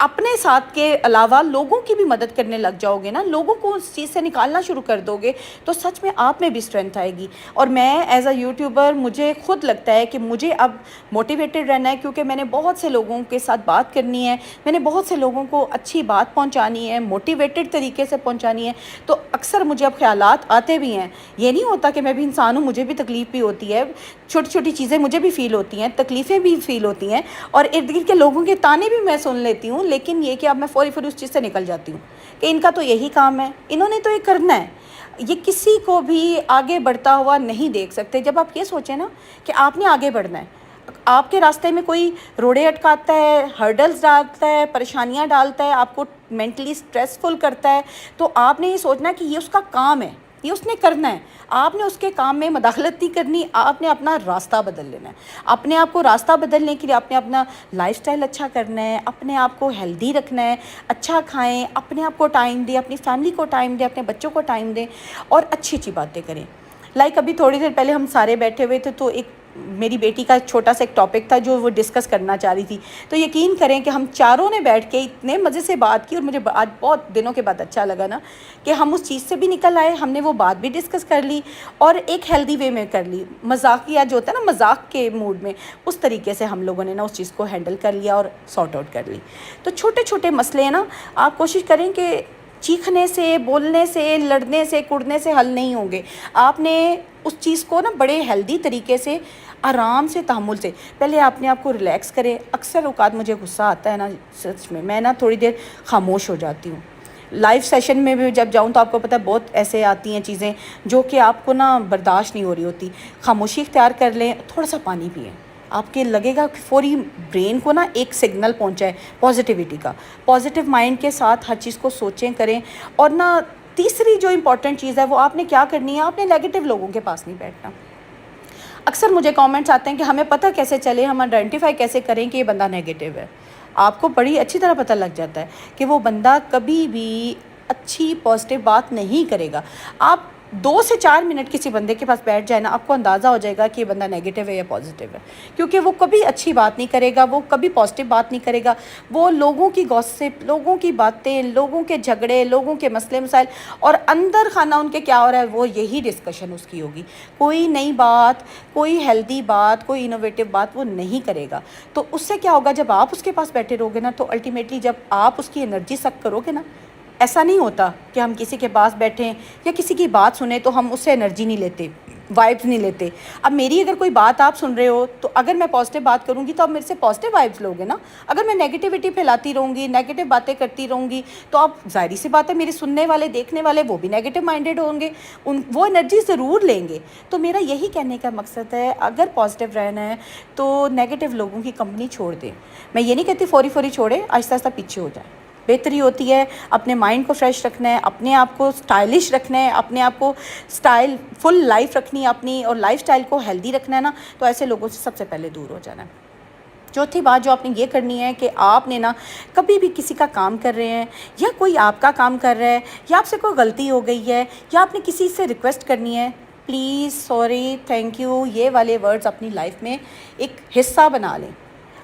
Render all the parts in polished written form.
اپنے ساتھ کے علاوہ لوگوں کی بھی مدد کرنے لگ جاؤ گے نا، لوگوں کو اس چیز سے نکالنا شروع کر دو گے، تو سچ میں آپ میں بھی اسٹرینتھ آئے گی۔ اور میں ایز اے یوٹیوبر مجھے خود لگتا ہے کہ مجھے اب موٹیویٹڈ رہنا ہے، کیونکہ میں نے بہت سے لوگوں کے ساتھ بات کرنی ہے، میں نے بہت سے لوگوں کو اچھی بات پہنچانی ہے، موٹیویٹڈ طریقے سے پہنچانی ہے۔ تو اکثر مجھے اب خیالات آتے بھی ہیں، یہ نہیں ہوتا کہ میں بھی انسان ہوں، مجھے بھی تکلیف بھی ہوتی ہے، چھوٹی چھوٹی چیزیں مجھے بھی فیل ہوتی ہیں، تکلیفیں بھی فیل ہوتی ہیں، اور ارد گرد کے لوگوں کے تانے بھی میں سن لیتی ہوں، لیکن یہ کہ اب میں فوری اس چیز سے نکل جاتی ہوں کہ ان کا تو یہی کام ہے، انہوں نے تو یہ کرنا ہے، یہ کسی کو بھی آگے بڑھتا ہوا نہیں دیکھ سکتے۔ جب آپ یہ سوچیں نا کہ آپ نے آگے بڑھنا ہے، آپ کے راستے میں کوئی روڑے اٹکاتا ہے، ہرڈلز ڈالتا ہے، پریشانیاں ڈالتا ہے، آپ کو مینٹلی اسٹریسفل کرتا ہے، تو آپ نے یہ سوچنا کہ یہ اس کا کام ہے، یہ اس نے کرنا ہے، آپ نے اس کے کام میں مداخلت نہیں کرنی، آپ نے اپنا راستہ بدل لینا ہے۔ اپنے آپ کو راستہ بدلنے کے لیے آپ نے اپنا لائف سٹائل اچھا کرنا ہے، اپنے آپ کو ہیلدی رکھنا ہے، اچھا کھائیں، اپنے آپ کو ٹائم دیں، اپنی فیملی کو ٹائم دیں، اپنے بچوں کو ٹائم دیں، اور اچھی اچھی باتیں کریں۔ لائک ابھی تھوڑی دیر پہلے ہم سارے بیٹھے ہوئے تھے، تو ایک میری بیٹی کا چھوٹا سا ایک ٹاپک تھا جو وہ ڈسکس کرنا چاہ رہی تھی، تو یقین کریں کہ ہم چاروں نے بیٹھ کے اتنے مزے سے بات کی، اور مجھے آج بہت دنوں کے بعد اچھا لگا نا کہ ہم اس چیز سے بھی نکل آئے، ہم نے وہ بات بھی ڈسکس کر لی، اور ایک ہیلدی وے میں کر لی، مذاقیہ جو ہوتا ہے نا، مذاق کے موڈ میں، اس طریقے سے ہم لوگوں نے نا اس چیز کو ہینڈل کر لیا اور سارٹ آؤٹ کر لی۔ تو چھوٹے چھوٹے مسئلے ہیں نا، آپ کوشش کریں کہ چیخنے سے، بولنے سے، لڑنے سے، کڑنے سے حل نہیں ہوں گے، آپ نے اس چیز کو نا بڑے ہیلدی طریقے سے، آرام سے، تحمل سے، پہلے اپنے آپ کو ریلیکس کریں۔ اکثر اوقات مجھے غصہ آتا ہے نا، سچ میں نا تھوڑی دیر خاموش ہو جاتی ہوں۔ لائیو سیشن میں بھی جب جاؤں تو آپ کو پتہ ہے بہت ایسے آتی ہیں چیزیں جو کہ آپ کو نا برداشت نہیں ہو رہی ہوتی، خاموشی اختیار کر لیں، تھوڑا سا پانی پئیں، آپ کے لگے گا کہ فوری برین کو نا ایک سگنل پہنچا ہے پازیٹیوٹی کا، پازیٹیو مائنڈ کے ساتھ ہر چیز کو سوچیں، کریں۔ اور نا تیسری جو امپورٹنٹ چیز ہے وہ آپ نے کیا کرنی ہے، آپ نے نیگیٹو لوگوں کے پاس نہیں بیٹھنا۔ اکثر مجھے کامنٹس آتے ہیں کہ ہمیں پتہ کیسے چلے، ہم آئیڈینٹیفائی کیسے کریں کہ یہ بندہ نیگیٹو ہے۔ آپ کو بڑی اچھی طرح پتہ لگ جاتا ہے کہ وہ بندہ کبھی بھی اچھی پازیٹیو بات نہیں کرے گا۔ آپ 2 سے 4 منٹ کسی بندے کے پاس بیٹھ جائے نا، آپ کو اندازہ ہو جائے گا کہ یہ بندہ نیگیٹو ہے یا پازیٹیو ہے، کیونکہ وہ کبھی اچھی بات نہیں کرے گا، وہ کبھی پازیٹیو بات نہیں کرے گا، وہ لوگوں کی گوسپ، لوگوں کی باتیں، لوگوں کے جھگڑے، لوگوں کے مسئلے مسائل، اور اندر خانہ ان کے کیا ہو رہا ہے وہ یہی ڈسکشن اس کی ہوگی، کوئی نئی بات، کوئی ہیلدی بات، کوئی انوویٹو بات وہ نہیں کرے گا۔ تو اس سے کیا ہوگا، جب آپ اس کے پاس بیٹھے رہو گے نا، تو الٹیمیٹلی جب آپ اس کی انرجی سک کرو گے نا، ایسا نہیں ہوتا کہ ہم کسی کے پاس بیٹھیں یا کسی کی بات سنیں تو ہم اس سے انرجی نہیں لیتے، وائبس نہیں لیتے۔ اب میری اگر کوئی بات آپ سن رہے ہو تو اگر میں پازیٹیو بات کروں گی تو آپ میرے سے پازیٹیو وائبس لوگے نا، اگر میں نیگیٹیوٹی پھیلاتی رہوں گی، نیگیٹیو باتیں کرتی رہوں گی، تو آپ ظاہری سی بات ہے میری سننے والے، دیکھنے والے وہ بھی نیگیٹیو مائنڈیڈ ہوں گے، وہ انرجی ضرور لیں گے۔ تو میرا یہی کہنے کا مقصد ہے، اگر پازیٹیو رہنا ہے تو نیگیٹیو لوگوں کی کمپنی چھوڑ دیں۔ میں یہ نہیں کہتی فوری چھوڑیں، آہستہ آہستہ پیچھے ہو جائیں، بہتری ہوتی ہے۔ اپنے مائنڈ کو فریش رکھنا ہے، اپنے آپ کو سٹائلش رکھنا ہے، اپنے آپ کو سٹائل فل لائف رکھنی ہے اپنی، اور لائف سٹائل کو ہیلدی رکھنا ہے نا، تو ایسے لوگوں سے سب سے پہلے دور ہو جانا ہے۔ چوتھی بات جو آپ نے یہ کرنی ہے کہ آپ نے نا کبھی بھی کسی کا کام کر رہے ہیں، یا کوئی آپ کا کام کر رہا ہے، یا آپ سے کوئی غلطی ہو گئی ہے، یا آپ نے کسی سے ریکویسٹ کرنی ہے، پلیز، سوری، تھینک یو، یہ والے ورڈز اپنی لائف میں ایک حصہ بنا لیں۔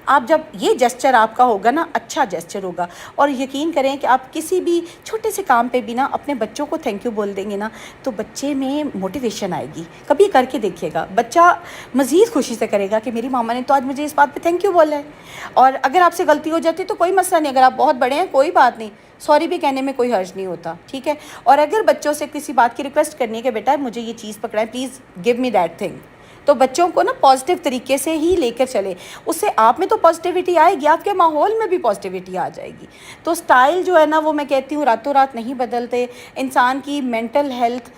آپ جب یہ جیسچر آپ کا ہوگا نا، اچھا جیسچر ہوگا، اور یقین کریں کہ آپ کسی بھی چھوٹے سے کام پہ بھی نا اپنے بچوں کو تھینک یو بول دیں گے نا، تو بچے میں موٹیویشن آئے گی۔ کبھی کر کے دیکھیے گا، بچہ مزید خوشی سے کرے گا کہ میری ماما نے تو آج مجھے اس بات پہ تھینک یو بولا ہے۔ اور اگر آپ سے غلطی ہو جاتی تو کوئی مسئلہ نہیں، اگر آپ بہت بڑے ہیں کوئی بات نہیں، سوری بھی کہنے میں کوئی حرج نہیں ہوتا، ٹھیک ہے۔ اور اگر بچوں سے کسی بات کی ریکویسٹ کرنی ہے کہ بیٹا مجھے یہ چیز پکڑائیں، please give me that thing, تو بچوں کو نا پازیٹیو طریقے سے ہی لے کر چلے، اس سے آپ میں تو پازیٹیوٹی آئے گی، آپ کے ماحول میں بھی پازیٹیوٹی آ جائے گی۔ تو سٹائل جو ہے نا وہ میں کہتی ہوں راتوں رات نہیں بدلتے، انسان کی مینٹل ہیلتھ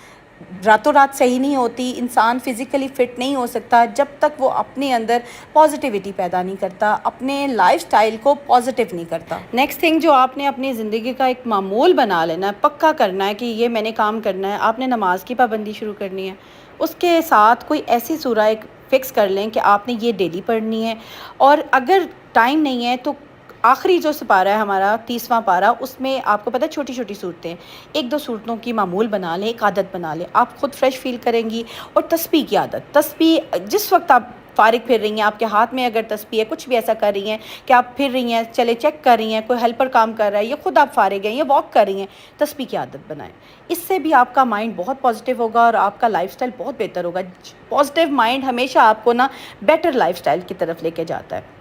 راتوں رات صحیح نہیں ہوتی، انسان فزیکلی فٹ نہیں ہو سکتا جب تک وہ اپنے اندر پازیٹیوٹی پیدا نہیں کرتا، اپنے لائف سٹائل کو پازیٹیو نہیں کرتا۔ نیکسٹ تھنگ جو آپ نے اپنی زندگی کا ایک معمول بنا لینا ہے، پکا کرنا ہے کہ یہ میں نے کام کرنا ہے، آپ نے نماز کی پابندی شروع کرنی ہے، اس کے ساتھ کوئی ایسی سورہ ایک فکس کر لیں کہ آپ نے یہ ڈیلی پڑھنی ہے، اور اگر ٹائم نہیں ہے تو آخری جو سپارہ ہے ہمارا 30واں پارہ، اس میں آپ کو پتہ ہے چھوٹی چھوٹی صورتیں، 1-2 صورتوں کی معمول بنا لیں، ایک عادت بنا لیں، آپ خود فریش فیل کریں گی۔ اور تسبیح کی عادت، تسبیح جس وقت آپ فارغ پھر رہی ہیں، آپ کے ہاتھ میں اگر تسبیح ہے، کچھ بھی ایسا کر رہی ہیں کہ آپ پھر رہی ہیں، چلے چیک کر رہی ہیں، کوئی ہیلپر کام کر رہا ہے یا خود آپ فارغ ہیں یا واک کر رہی ہیں، تسبیح کی عادت بنائیں۔ اس سے بھی آپ کا مائنڈ بہت پازیٹیو ہوگا اور آپ کا لائف سٹائل بہت بہتر ہوگا۔ پازیٹیو مائنڈ ہمیشہ آپ کو نا بیٹر لائف سٹائل کی طرف لے کے جاتا ہے۔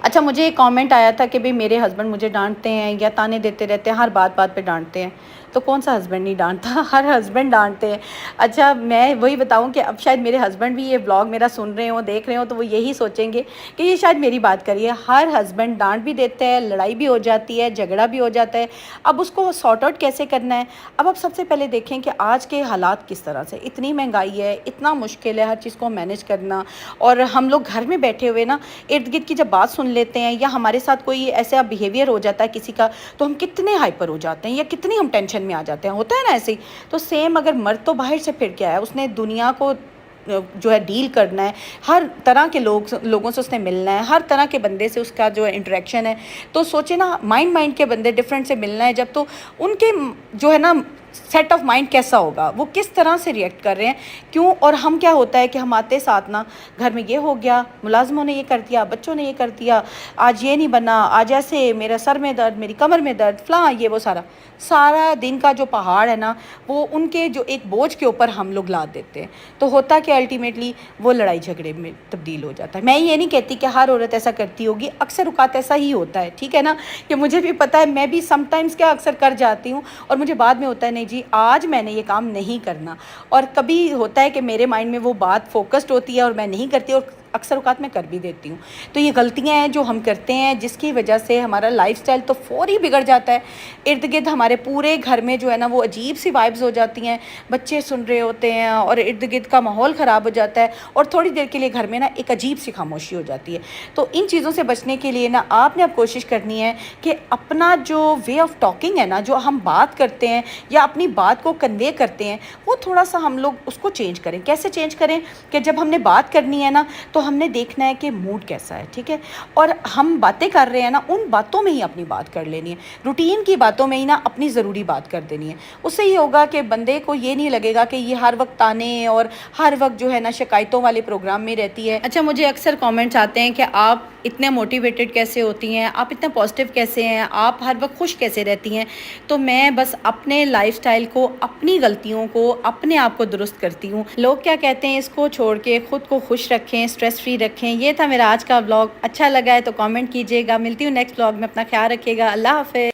اچھا، مجھے ایک کامنٹ آیا تھا کہ بھئی میرے ہسبینڈ مجھے ڈانٹتے ہیں یا تانے دیتے رہتے ہیں، ہر بات بات پہ ڈانٹتے ہیں۔ تو کون سا ہسبینڈ نہیں ڈانٹتا، ہر ہسبینڈ ڈانٹتے ہیں۔ اچھا، میں وہی بتاؤں کہ اب شاید میرے ہسبینڈ بھی یہ ولاگ میرا سن رہے ہوں، دیکھ رہے ہوں، تو وہ یہی سوچیں گے کہ یہ شاید میری بات کریے۔ ہر ہسبینڈ ڈانٹ بھی دیتے ہیں، لڑائی بھی ہو جاتی ہے، جھگڑا بھی ہو جاتا ہے۔ اب اس کو سارٹ آؤٹ کیسے کرنا ہے؟ اب آپ سب سے پہلے دیکھیں کہ آج کے حالات کس طرح سے، اتنی مہنگائی ہے، اتنا مشکل ہے ہر چیز کو مینیج کرنا، اور ہم لوگ گھر میں بیٹھے ہوئے نا ارد گرد کی جب بات سن لیتے ہیں یا ہمارے ساتھ کوئی ایسا بیہیویئر ہو جاتا ہے کسی کا، تو ہم کتنے ہائپر ہو جاتے ہیں یا کتنی ہم ٹینشن میں آ جاتے ہیں، ہوتا ہے نا ایسے ہی۔ تو سیم اگر مرد تو باہر سے پھر کے آیا ہے، اس نے دنیا کو جو ہے ڈیل کرنا ہے، ہر طرح کے لوگوں سے اس نے ملنا ہے، ہر طرح کے بندے سے اس کا جو انٹریکشن ہے، تو سوچے نا مائنڈ کے بندے ڈفرینٹ سے ملنا ہے جب، تو ان کے جو ہے نا سیٹ آف مائنڈ کیسا ہوگا، وہ کس طرح سے ریئیکٹ کر رہے ہیں، کیوں، اور ہم کیا ہوتا ہے کہ ہم آتے ساتھ نا گھر میں یہ ہو گیا، ملازموں نے یہ کر دیا، بچوں نے یہ کر دیا، آج یہ نہیں بنا، آج ایسے، میرا سر میں درد، میری کمر میں درد، فلاں، یہ وہ سارا دن کا جو پہاڑ ہے نا، وہ ان کے جو ایک بوجھ کے اوپر ہم لوگ لاد دیتے ہیں۔ تو ہوتا کہ الٹیمیٹلی وہ لڑائی جھگڑے میں تبدیل ہو جاتا ہے۔ میں یہ نہیں کہتی کہ ہر عورت ایسا کرتی ہوگی، اکثر اوقات ایسا ہی ہوتا ہے، ٹھیک ہے نا، کہ مجھے بھی پتہ ہے، میں بھی سم ٹائمز کیا اکثر کر جاتی ہوں، اور مجھے بعد میں ہوتا ہے نہیں جی آج میں نے یہ کام نہیں کرنا، اور کبھی ہوتا ہے کہ میرے مائنڈ میں وہ بات فوکسڈ ہوتی ہے اور میں نہیں کرتی، اور اکثر اوقات میں کر بھی دیتی ہوں۔ تو یہ غلطیاں ہیں جو ہم کرتے ہیں، جس کی وجہ سے ہمارا لائف سٹائل تو فوری بگڑ جاتا ہے، ارد گرد ہمارے پورے گھر میں جو ہے نا وہ عجیب سی وائبز ہو جاتی ہیں، بچے سن رہے ہوتے ہیں اور ارد گرد کا ماحول خراب ہو جاتا ہے، اور تھوڑی دیر کے لیے گھر میں نا ایک عجیب سی خاموشی ہو جاتی ہے۔ تو ان چیزوں سے بچنے کے لیے نا آپ نے اب کوشش کرنی ہے کہ اپنا جو وے آف ٹاکنگ ہے نا، جو ہم بات کرتے ہیں یا اپنی بات کو کنوے کرتے ہیں، وہ تھوڑا سا ہم لوگ اس کو چینج کریں۔ کیسے چینج کریں؟ کہ جب ہم نے بات کرنی ہے نا، تو ہم نے دیکھنا ہے کہ موڈ کیسا ہے، ٹھیک ہے، اور ہم باتیں کر رہے ہیں نا، ان باتوں میں ہی اپنی بات کر لینی ہے، روٹین کی باتوں میں ہی نا اپنی ضروری بات کر دینی ہے۔ اس سے یہ ہوگا کہ بندے کو یہ نہیں لگے گا کہ یہ ہر وقت تانے اور ہر وقت جو ہے نا شکایتوں والے پروگرام میں رہتی ہے۔ اچھا، مجھے اکثر کامنٹس آتے ہیں کہ آپ اتنے موٹیویٹڈ کیسے ہوتی ہیں، آپ اتنے پازیٹیو کیسے ہیں، آپ ہر وقت خوش کیسے رہتی ہیں؟ تو میں بس اپنے لائف سٹائل کو، اپنی غلطیوں کو، اپنے آپ کو درست کرتی ہوں۔ لوگ کیا کہتے ہیں، اس کو چھوڑ کے خود کو خوش رکھیں، اسٹریس فری رکھیں۔ یہ تھا میرا آج کا ولاگ، اچھا لگا ہے تو کامنٹ کیجیے گا۔ ملتی ہوں نیکسٹ ولاگ میں، اپنا خیال رکھیے گا، اللہ حافظ۔